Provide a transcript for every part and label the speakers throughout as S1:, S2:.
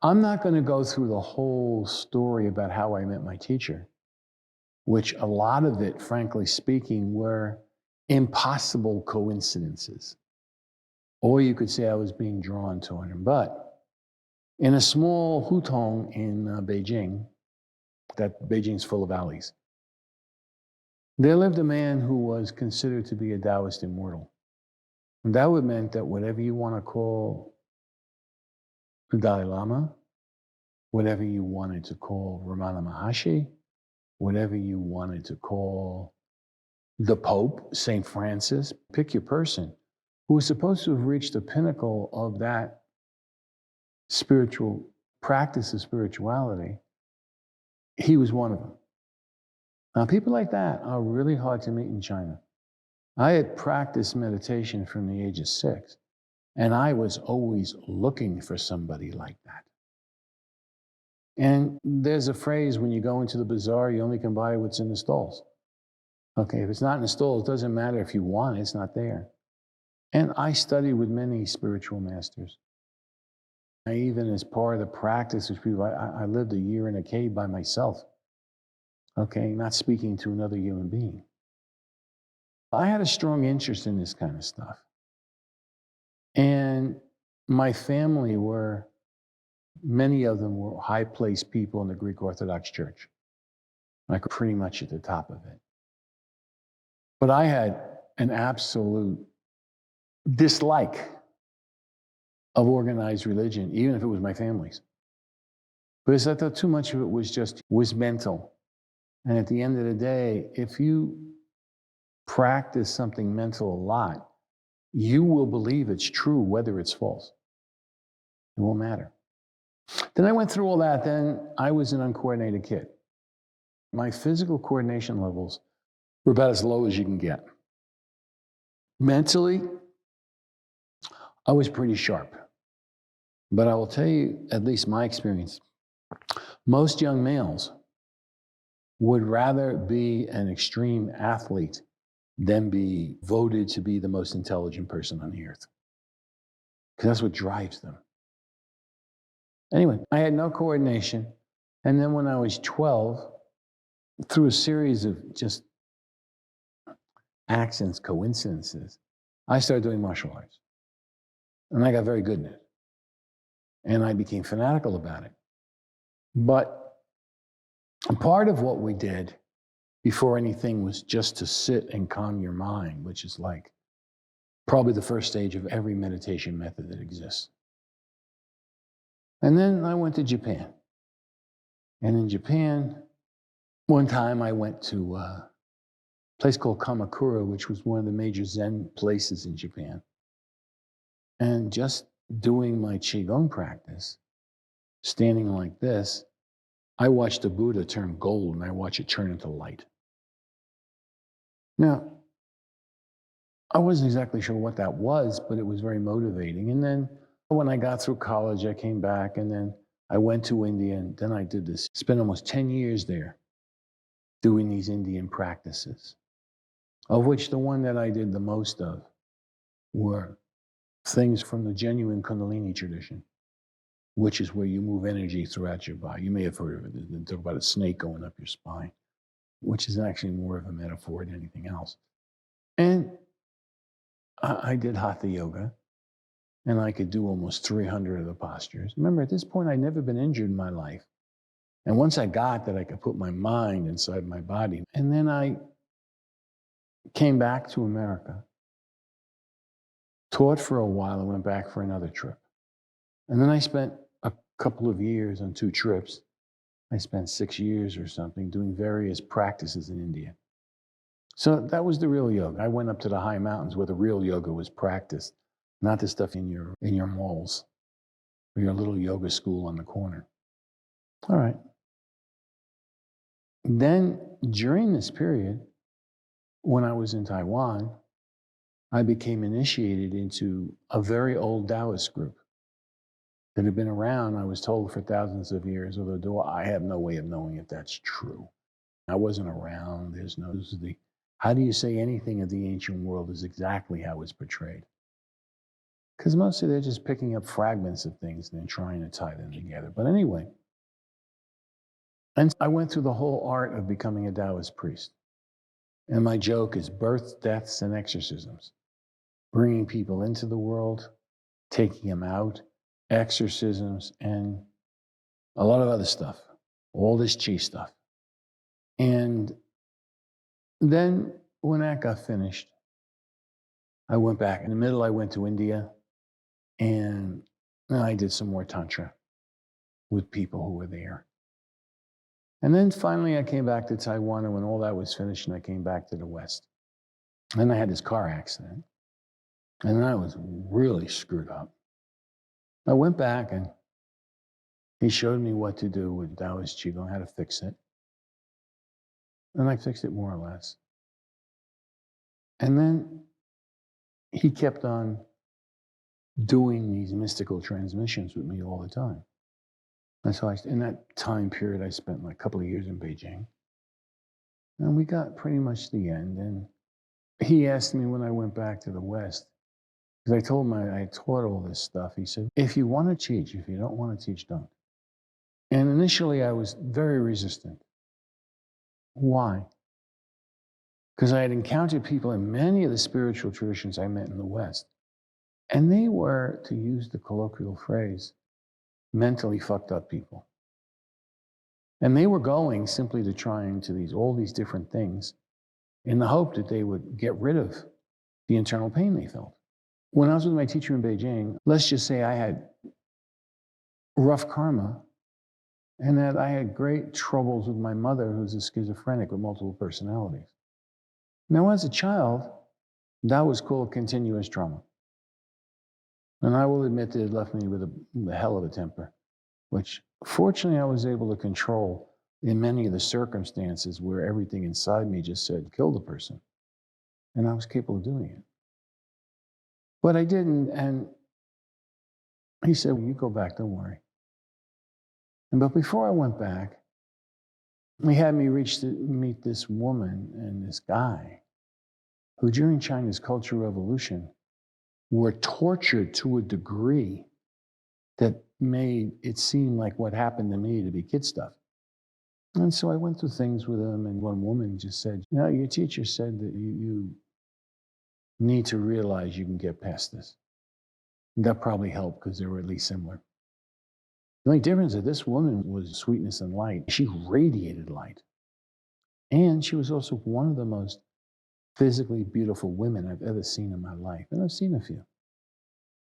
S1: I'm not going to go through the whole story about how I met my teacher, which a lot of it, frankly speaking, were impossible coincidences. Or you could say I was being drawn toward him. But in a small hutong in Beijing, that Beijing's full of alleys, there lived a man who was considered to be a Taoist immortal. And that would mean that whatever you want to call the Dalai Lama, whatever you wanted to call Ramana Maharshi, whatever you wanted to call the Pope, St. Francis, pick your person, who was supposed to have reached the pinnacle of that spiritual practice of spirituality, he was one of them. Now, people like that are really hard to meet in China. I had practiced meditation from the age of 6, and I was always looking for somebody like that. And there's a phrase, when you go into the bazaar, you only can buy what's in the stalls. Okay, if it's not in the stalls, it doesn't matter if you want it, it's not there. And I studied with many spiritual masters. I even, as part of the practice, I lived a year in a cave by myself. Okay, not speaking to another human being. I had a strong interest in this kind of stuff. And my family many of them were high-placed people in the Greek Orthodox Church, like pretty much at the top of it. But I had an absolute dislike of organized religion, even if it was my family's. Because I thought too much of it was mental. And at the end of the day, if you practice something mental a lot, you will believe it's true, whether it's false. It won't matter. Then I went through all that. Then I was an uncoordinated kid. My physical coordination levels were about as low as you can get. Mentally, I was pretty sharp. But I will tell you, at least my experience, most young males would rather be an extreme athlete than be voted to be the most intelligent person on the earth. Because that's what drives them. Anyway, I had no coordination. And then when I was 12, through a series of just accidents, coincidences, I started doing martial arts. And I got very good at it. And I became fanatical about it. But part of what we did before anything was just to sit and calm your mind, which is like probably the first stage of every meditation method that exists. And then I went to Japan. And in Japan, one time I went to a place called Kamakura, which was one of the major Zen places in Japan. And just doing my qigong practice, standing like this, I watched the Buddha turn gold and I watched it turn into light. Now, I wasn't exactly sure what that was, but it was very motivating. And then when I got through college, I came back and then I went to India and then I did this. Spent almost 10 years there doing these Indian practices, of which the one that I did the most of were things from the genuine Kundalini tradition, which is where you move energy throughout your body. You may have heard of it. They talk about a snake going up your spine, which is actually more of a metaphor than anything else. And I did Hatha yoga, and I could do almost 300 of the postures. Remember, at this point, I'd never been injured in my life. And once I got that, I could put my mind inside my body. And then I came back to America, taught for a while, and went back for another trip. And then I spent a couple of years on 2 trips. I spent 6 years or something doing various practices in India. So that was the real yoga. I went up to the high mountains where the real yoga was practiced, not the stuff in your malls or your little yoga school on the corner. All right. Then during this period, when I was in Taiwan, I became initiated into a very old Taoist group that had been around, I was told, for thousands of years, although I have no way of knowing if that's true. I wasn't around. How do you say anything of the ancient world is exactly how it's portrayed? because mostly they're just picking up fragments of things and then trying to tie them together. But anyway, and I went through the whole art of becoming a Taoist priest. And my joke is births, deaths, and exorcisms. Bringing people into the world, taking them out, exorcisms, and a lot of other stuff. All this chi stuff. And then when that got finished, I went back. In the middle, I went to India, and I did some more Tantra with people who were there. And then finally, I came back to Taiwan, and when all that was finished, and I came back to the West. And I had this car accident, and I was really screwed up. I went back, and he showed me what to do with Taoist qigong, how to fix it. And I fixed it more or less. And then he kept on doing these mystical transmissions with me all the time. And so in that time period, I spent like a couple of years in Beijing. And we got pretty much the end. And he asked me when I went back to the West, because I told him I taught all this stuff. He said, if you want to teach, if you don't want to teach, don't. And initially, I was very resistant. Why? Because I had encountered people in many of the spiritual traditions I met in the West. And they were, to use the colloquial phrase, mentally fucked up people. And they were going simply to try into all these different things in the hope that they would get rid of the internal pain they felt. When I was with my teacher in Beijing, let's just say I had rough karma and that I had great troubles with my mother, who's a schizophrenic with multiple personalities. Now, as a child, that was called continuous trauma. And I will admit that it left me with a hell of a temper, which fortunately I was able to control in many of the circumstances where everything inside me just said, kill the person. And I was capable of doing it. But I didn't, and he said, well, you go back, don't worry. But before I went back, he had me meet this woman and this guy who during China's Cultural Revolution were tortured to a degree that made it seem like what happened to me to be kid stuff. And so I went through things with him, and one woman just said, your teacher said that you need to realize you can get past this. And that probably helped because they were at least similar. The only difference is that this woman was sweetness and light. She radiated light. And she was also one of the most physically beautiful women I've ever seen in my life. And I've seen a few.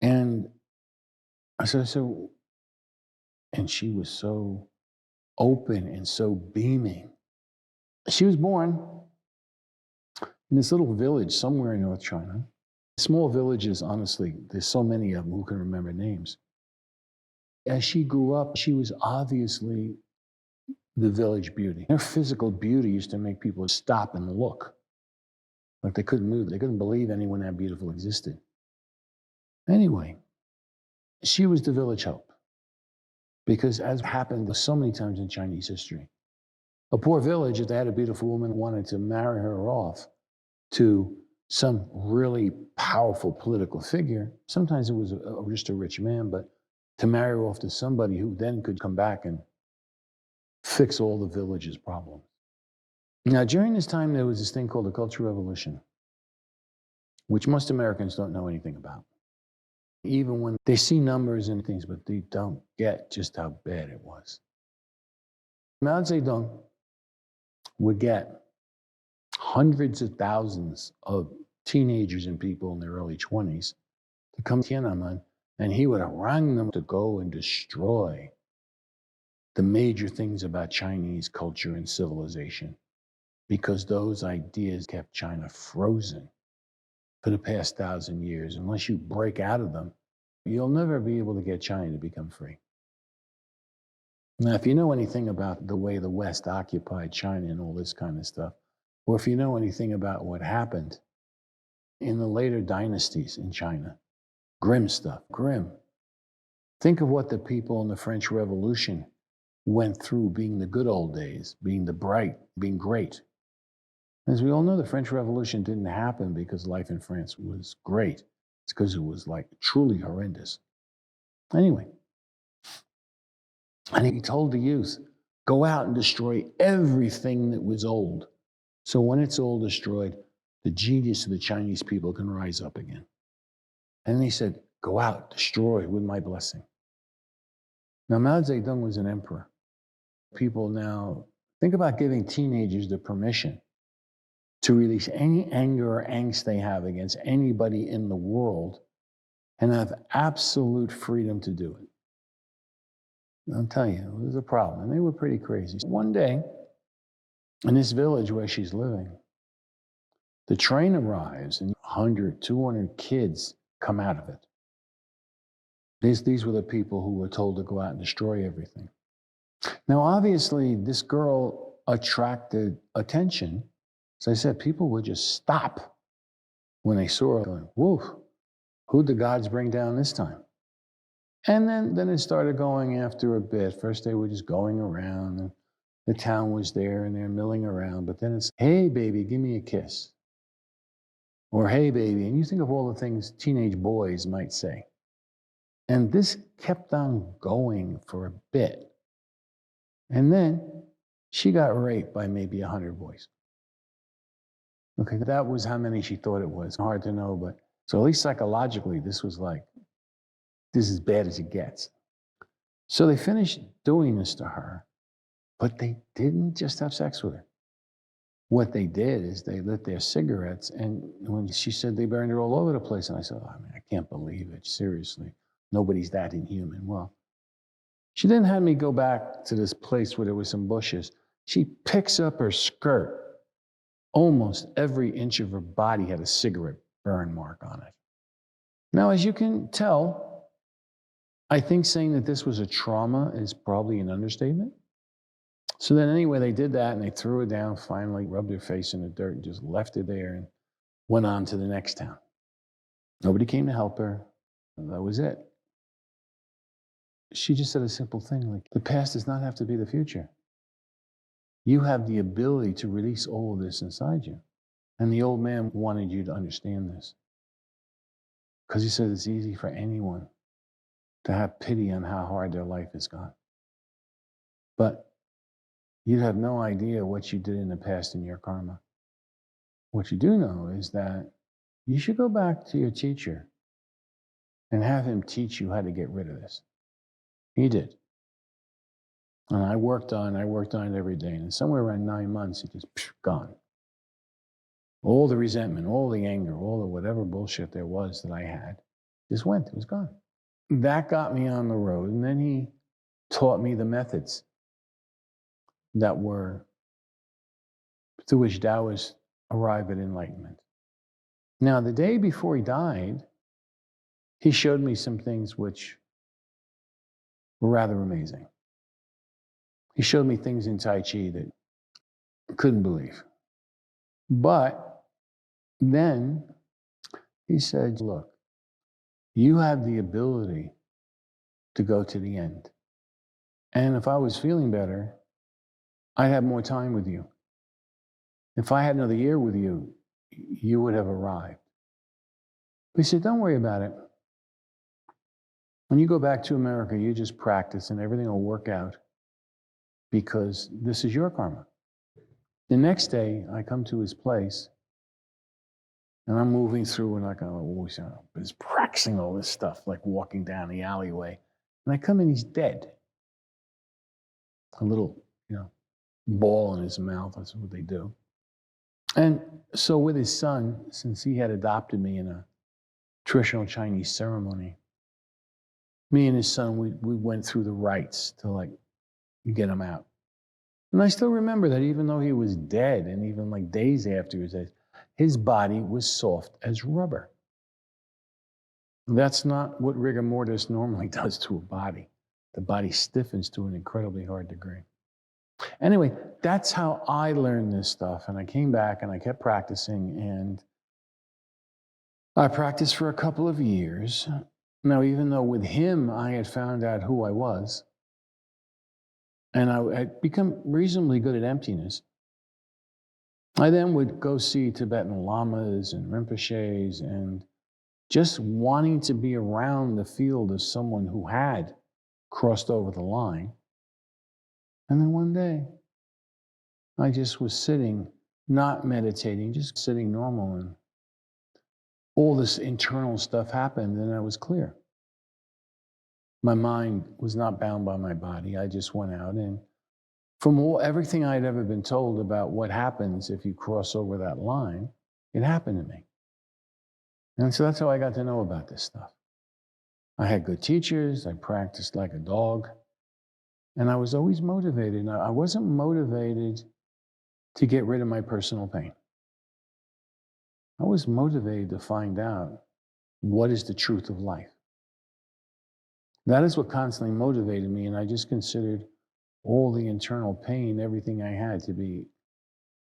S1: And and she was so open and so beaming. She was born in this little village somewhere in North China. Small villages, honestly, there's so many of them, who can remember names. As she grew up, she was obviously the village beauty. Her physical beauty used to make people stop and look. Like they couldn't move. They couldn't believe anyone that beautiful existed. Anyway, she was the village hope. Because as happened so many times in Chinese history, a poor village, if they had a beautiful woman, wanted to marry her off to some really powerful political figure. Sometimes it was just a rich man, but to marry her off to somebody who then could come back and fix all the village's problems. Now, during this time, there was this thing called the Cultural Revolution, which most Americans don't know anything about. Even when they see numbers and things, but they don't get just how bad it was. Mao Zedong would get hundreds of thousands of teenagers and people in their early 20s to come to Tiananmen, and he would harangue them to go and destroy the major things about Chinese culture and civilization, because those ideas kept China frozen for the past 1,000 years. Unless you break out of them, you'll never be able to get China to become free. Now, if you know anything about the way the West occupied China and all this kind of stuff, or if you know anything about what happened in the later dynasties in China, grim stuff, grim. Think of what the people in the French Revolution went through, being the good old days, being the bright, being great. As we all know, the French Revolution didn't happen because life in France was great. It's because it was like truly horrendous. Anyway, and he told the youth, go out and destroy everything that was old. So when it's all destroyed, the genius of the Chinese people can rise up again. And he said, go out, destroy with my blessing. Now, Mao Zedong was an emperor. People now think about giving teenagers the permission to release any anger or angst they have against anybody in the world and have absolute freedom to do it. I'm telling you, it was a problem. And they were pretty crazy. One day, in this village where she's living, the train arrives and 100, 200 kids come out of it. These were the people who were told to go out and destroy everything. Now, obviously, this girl attracted attention. As I said, people would just stop when they saw her going, whoa, who'd the gods bring down this time? And then it started going after a bit. First, they were just going around, and the town was there, and they're milling around. But then it's, hey, baby, give me a kiss. Or, hey, baby. And you think of all the things teenage boys might say. And this kept on going for a bit. And then she got raped by maybe 100 boys. Okay, that was how many she thought it was. Hard to know, but so at least psychologically, this was like, this is as bad as it gets. So they finished doing this to her, but they didn't just have sex with her. What they did is they lit their cigarettes, and when she said they burned her all over the place, and I said, oh, I can't believe it, seriously. Nobody's that inhuman. Well, she then had me go back to this place where there were some bushes. She picks up her skirt. Almost every inch of her body had a cigarette burn mark on it. Now, as you can tell, I think saying that this was a trauma is probably an understatement. So then anyway, they did that and they threw her down, finally rubbed her face in the dirt and just left her there and went on to the next town. Nobody came to help her. And that was it. She just said a simple thing like, the past does not have to be the future. You have the ability to release all of this inside you. And the old man wanted you to understand this. Because he said it's easy for anyone to have pity on how hard their life has gone. But you have no idea what you did in the past in your karma. What you do know is that you should go back to your teacher and have him teach you how to get rid of this. He did. And I worked on it every day. And somewhere around 9 months, it just gone. All the resentment, all the anger, all the whatever bullshit there was that I had just went. It was gone. That got me on the road. And then he taught me the methods that were through which Taoists arrive at enlightenment. Now, the day before he died, he showed me some things which were rather amazing. He showed me things in Tai Chi that I couldn't believe. But then he said, look, you have the ability to go to the end. And if I was feeling better, I'd have more time with you. If I had another year with you, you would have arrived. But he said, don't worry about it. When you go back to America, you just practice and everything will work out because this is your karma. The next day, I come to his place and I'm moving through and like I always was practicing all this stuff, like walking down the alleyway. And I come in, he's dead. A little, ball in his mouth. That's what they do. And so with his son, since he had adopted me in a traditional Chinese ceremony, me and his son, we went through the rites to like get him out. And I still remember that even though he was dead and even like days after he was dead, his body was soft as rubber. That's not what rigor mortis normally does to a body. The body stiffens to an incredibly hard degree. Anyway, that's how I learned this stuff. And I came back and I kept practicing. And I practiced for a couple of years. Now, even though with him, I had found out who I was, and I had become reasonably good at emptiness, I then would go see Tibetan lamas and Rinpoches and just wanting to be around the field of someone who had crossed over the line. And then one day, I just was sitting, not meditating, just sitting normal, and all this internal stuff happened, and I was clear. My mind was not bound by my body. I just went out, and from everything I'd ever been told about what happens if you cross over that line, it happened to me. And so that's how I got to know about this stuff. I had good teachers. I practiced like a dog. And I was always motivated. Now, I wasn't motivated to get rid of my personal pain. I was motivated to find out what is the truth of life. That is what constantly motivated me. And I just considered all the internal pain, everything I had, to be,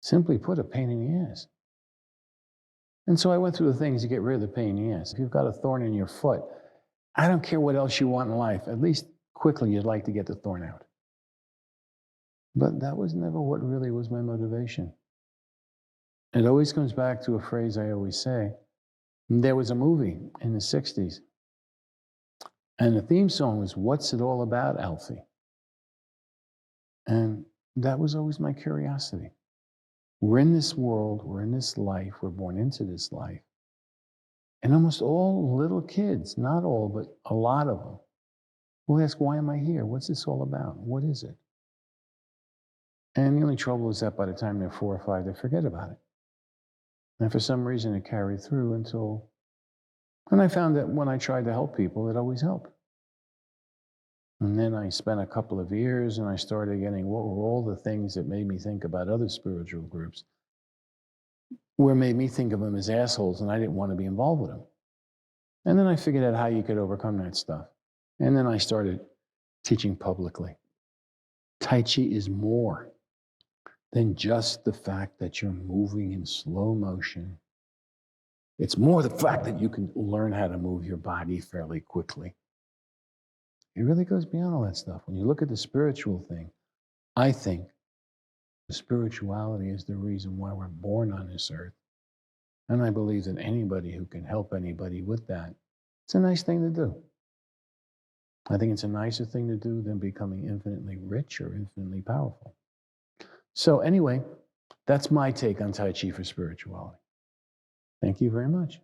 S1: simply put, a pain in the ass. And so I went through the things to get rid of the pain in the ass. If you've got a thorn in your foot, I don't care what else you want in life, at least quickly you'd like to get the thorn out. But that was never what really was my motivation. It always comes back to a phrase I always say. There was a movie in the 60s, and the theme song was, "What's It All About, Alfie?" And that was always my curiosity. We're in this world, we're in this life, we're born into this life. And almost all little kids, not all, but a lot of them, will ask, why am I here? What's this all about? What is it? And the only trouble is that by the time they're 4 or 5, they forget about it. And for some reason, it carried through until, and I found that when I tried to help people, it always helped. And then I spent a couple of years and I started getting what were all the things that made me think about other spiritual groups, where made me think of them as assholes, and I didn't want to be involved with them. And then I figured out how you could overcome that stuff. And then I started teaching publicly. Tai Chi is more than just the fact that you're moving in slow motion. It's more the fact that you can learn how to move your body fairly quickly. It really goes beyond all that stuff. When you look at the spiritual thing, I think spirituality is the reason why we're born on this earth. And I believe that anybody who can help anybody with that, it's a nice thing to do. I think it's a nicer thing to do than becoming infinitely rich or infinitely powerful. So anyway, that's my take on Tai Chi for spirituality. Thank you very much.